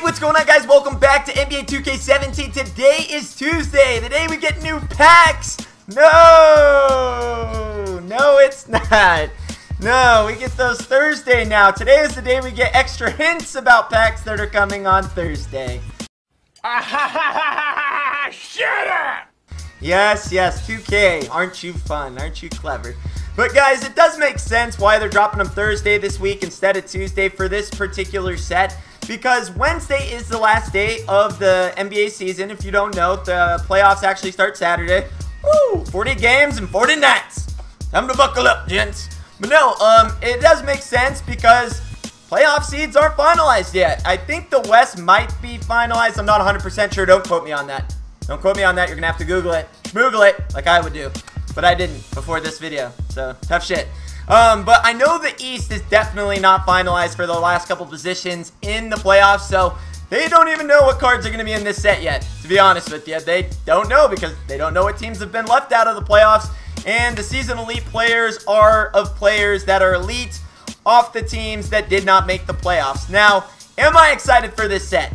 What's going on, guys? Welcome back to NBA 2K17. Today is Tuesday, the day we get new packs. No, it's not. No, we get those Thursday now. Today is the day we get extra hints about packs that are coming on Thursday. Shut up! Yes, 2K. Aren't you fun? Aren't you clever? But guys, it does make sense why they're dropping them Thursday this week instead of Tuesday for this particular set. Because Wednesday is the last day of the NBA season. If you don't know, the playoffs actually start Saturday. Woo! 40 games and 40 nights. Time to buckle up, gents. But no, it does make sense because playoff seeds aren't finalized yet. I think the West might be finalized. I'm not 100% sure. Don't quote me on that. Don't quote me on that. You're going to have to Google it. Google it like I would do. But I didn't before this video. So, tough shit. But I know the East is definitely not finalized for the last couple positions in the playoffs. So, they don't even know what cards are going to be in this set yet. To be honest with you, they don't know because they don't know what teams have been left out of the playoffs. And the season elite players are of players that are elite off the teams that did not make the playoffs. Now, am I excited for this set?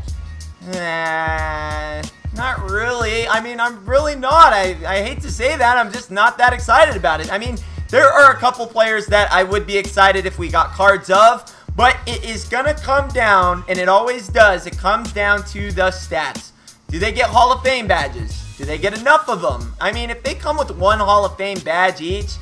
Not really. I mean, I'm really not. I hate to say that. I'm just not that excited about it. I mean, there are a couple players that I would be excited if we got cards of, but it is going to come down, and it always does. It comes down to the stats. Do they get Hall of Fame badges? Do they get enough of them? I mean, if they come with one Hall of Fame badge each,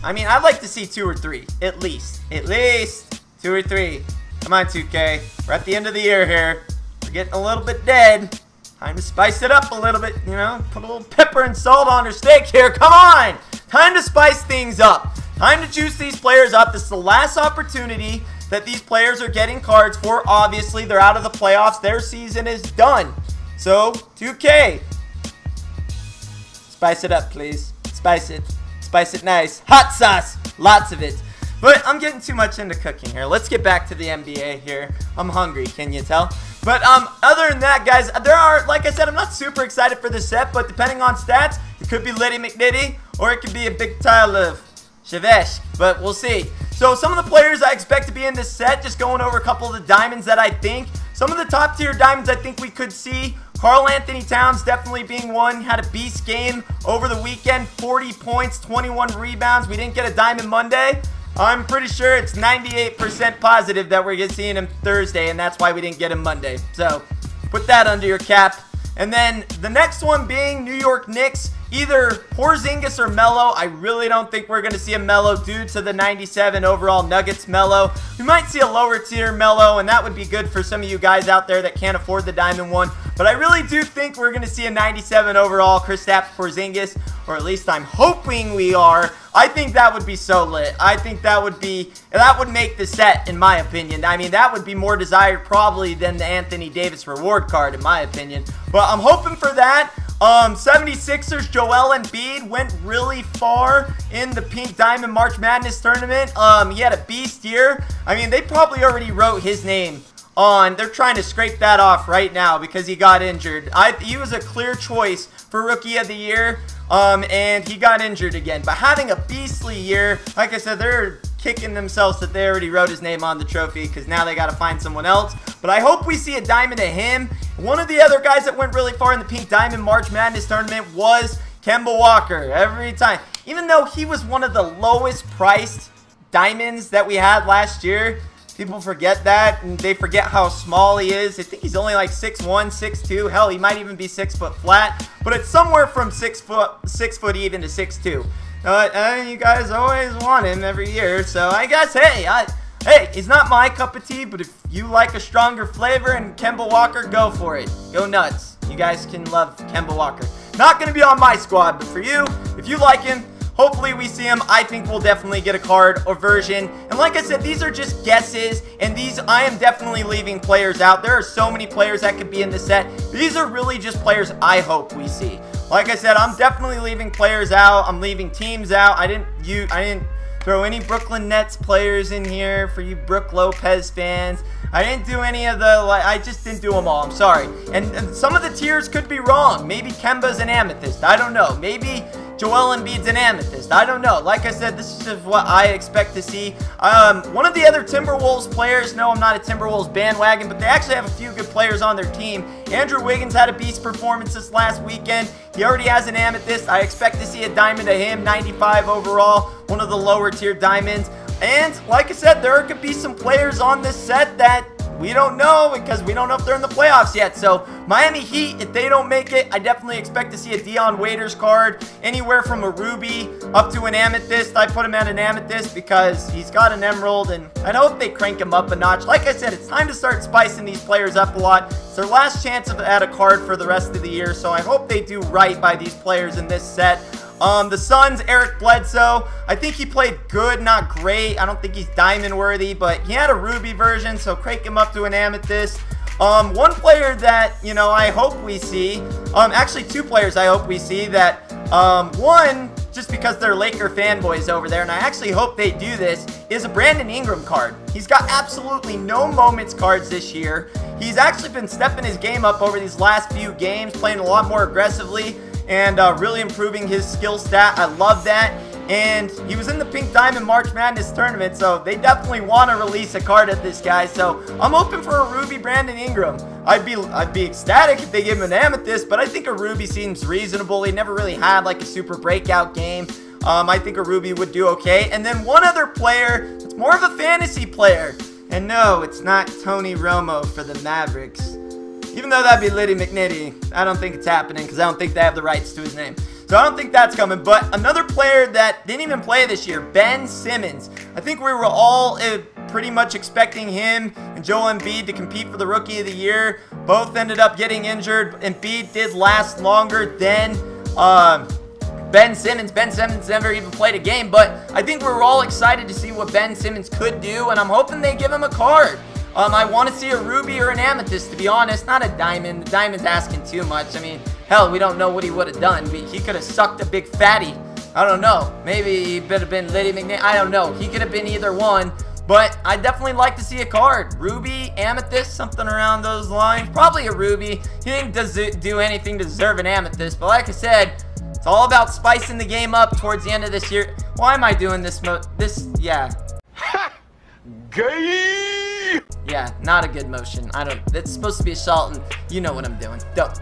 I mean, I'd like to see 2 or 3, at least. At least 2 or 3. Come on, 2K. We're at the end of the year here. We're getting a little bit dead. Time to spice it up a little bit, you know, put a little pepper and salt on our steak here. Come on! Time to spice things up. Time to juice these players up. This is the last opportunity that these players are getting cards for. Obviously, they're out of the playoffs. Their season is done. So, 2K, spice it up, please. Spice it. Spice it nice. Hot sauce. Lots of it. But I'm getting too much into cooking here. Let's get back to the NBA here. I'm hungry, can you tell? But other than that, guys, there are, like I said, I'm not super excited for this set, but depending on stats, it could be Liddy McNitty, or it could be a big tile of Shavesh, but we'll see. So some of the players I expect to be in this set, just going over a couple of the diamonds that I think. Some of the top tier diamonds I think we could see. Karl Anthony Towns definitely being one. Had a beast game over the weekend. 40 points, 21 rebounds. We didn't get a diamond Monday. I'm pretty sure it's 98% positive that we're going to see him Thursday, and that's why we didn't get him Monday. So, put that under your cap. And then, the next one being New York Knicks, either Porzingis or Melo. I really don't think we're going to see a Melo due to the 97 overall Nuggets Melo. We might see a lower tier Melo, and that would be good for some of you guys out there that can't afford the diamond one. But I really do think we're going to see a 97 overall Kristaps Porzingis, or at least I'm hoping we are. I think that would be so lit. I think that would make the set, in my opinion. I mean, that would be more desired probably than the Anthony Davis reward card, in my opinion. But I'm hoping for that. 76ers Joel Embiid went really far in the Pink Diamond March Madness tournament. He had a beast year. I mean, they probably already wrote his name on. They're trying to scrape that off right now because he got injured. He was a clear choice for Rookie of the Year. And he got injured again. But having a beastly year, like I said, they're kicking themselves that they already wrote his name on the trophy because now they got to find someone else. But I hope we see a diamond of him. One of the other guys that went really far in the Pink Diamond March Madness tournament was Kemba Walker. Every time. Even though he was one of the lowest priced diamonds that we had last year, people forget that, and they forget how small he is. I think he's only like 6'1", 6'2". Hell, he might even be 6 foot flat. But it's somewhere from 6 foot even to 6'2". You guys always want him every year, so I guess, hey, he's not my cup of tea, but if you like a stronger flavor and Kemba Walker, go for it. Go nuts. You guys can love Kemba Walker. Not going to be on my squad, but for you, if you like him, hopefully we see him. I think we'll definitely get a card or version. And like I said, these are just guesses. And I am definitely leaving players out. There are so many players that could be in the set. These are really just players I hope we see. Like I said, I'm definitely leaving players out. I'm leaving teams out. I didn't throw any Brooklyn Nets players in here for you Brook Lopez fans. I didn't do any of the, I just didn't do them all. I'm sorry. And some of the tiers could be wrong. Maybe Kemba's an amethyst. I don't know. Maybe Joel Embiid's an amethyst. I don't know. Like I said, this is what I expect to see. One of the other Timberwolves players, no, I'm not a Timberwolves bandwagon, but they actually have a few good players on their team. Andrew Wiggins had a beast performance this last weekend. He already has an amethyst. I expect to see a diamond to him, 95 overall, one of the lower tier diamonds. And like I said, there could be some players on this set that we don't know because we don't know if they're in the playoffs yet. So Miami Heat, if they don't make it, I definitely expect to see a Dion Waiters card, anywhere from a ruby up to an amethyst. I put him at an amethyst because he's got an emerald, and I'd hope they crank him up a notch. Like I said, it's time to start spicing these players up a lot. It's their last chance at a card for the rest of the year, so I hope they do right by these players in this set. The Suns, Eric Bledsoe, I think he played good, not great. I don't think he's diamond worthy, but he had a ruby version, so crank him up to an amethyst. One player that, you know, I hope we see, actually two players I hope we see that, one, just because they're Laker fanboys over there, and I actually hope they do this, is a Brandon Ingram card. He's got absolutely no moments cards this year. He's actually been stepping his game up over these last few games, playing a lot more aggressively, and really improving his skill stat. I love that. And he was in the Pink Diamond March Madness tournament, so they definitely want to release a card of this guy. So I'm hoping for a ruby Brandon Ingram. I'd be ecstatic if they give him an amethyst, but I think a ruby seems reasonable. He never really had like a super breakout game. I think a ruby would do okay. And then one other player, it's more of a fantasy player. And no, it's not Tony Romo for the Mavericks. Even though that'd be Liddy McNitty, I don't think it's happening because I don't think they have the rights to his name. So I don't think that's coming. But another player that didn't even play this year, Ben Simmons. I think we were all pretty much expecting him and Joel Embiid to compete for the Rookie of the Year. Both ended up getting injured. Embiid did last longer than Ben Simmons. Ben Simmons never even played a game, but I think we were all excited to see what Ben Simmons could do, and I'm hoping they give him a card. I want to see a ruby or an amethyst, to be honest, not a diamond. The diamond's asking too much. I mean, hell, we don't know what he would have done. He could have sucked a big fatty. I don't know. Maybe he could have been Liddy McNair. I don't know. He could have been either one. But I'd definitely like to see a card. Ruby, amethyst, something around those lines. Probably a ruby. He didn't do anything to deserve an amethyst. But like I said, it's all about spicing the game up towards the end of this year. Why am I doing this? Yeah. Ha! Gay! Yeah, not a good motion. It's supposed to be a shot, and you know what I'm doing. Don't.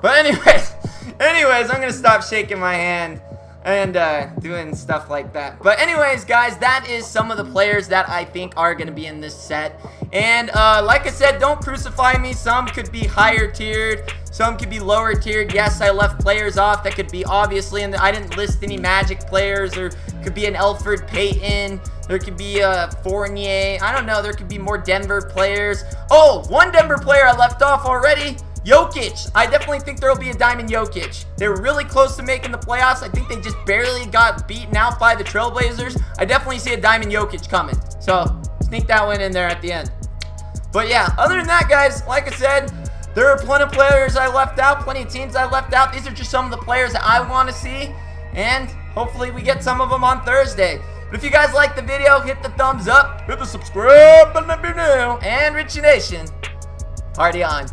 But anyways, I'm gonna stop shaking my hand and doing stuff like that. But anyways, guys, that is some of the players that I think are gonna be in this set. And like I said, don't crucify me. Some could be higher tiered, some could be lower tiered. Yes, I left players off that could be obviously, and I didn't list any Magic players. Or could be an Elfrid Payton. There could be a Fournier. I don't know. There could be more Denver players. Oh, one Denver player I left off already. Jokic. I definitely think there will be a Diamond Jokic. They were really close to making the playoffs. I think they just barely got beaten out by the Trailblazers. I definitely see a Diamond Jokic coming. So, sneak that one in there at the end. But yeah, other than that, guys, like I said, there are plenty of players I left out, plenty of teams I left out. These are just some of the players that I want to see. And hopefully we get some of them on Thursday. But if you guys like the video, hit the thumbs up, hit the subscribe button if you're new, and Richie Nation, party on.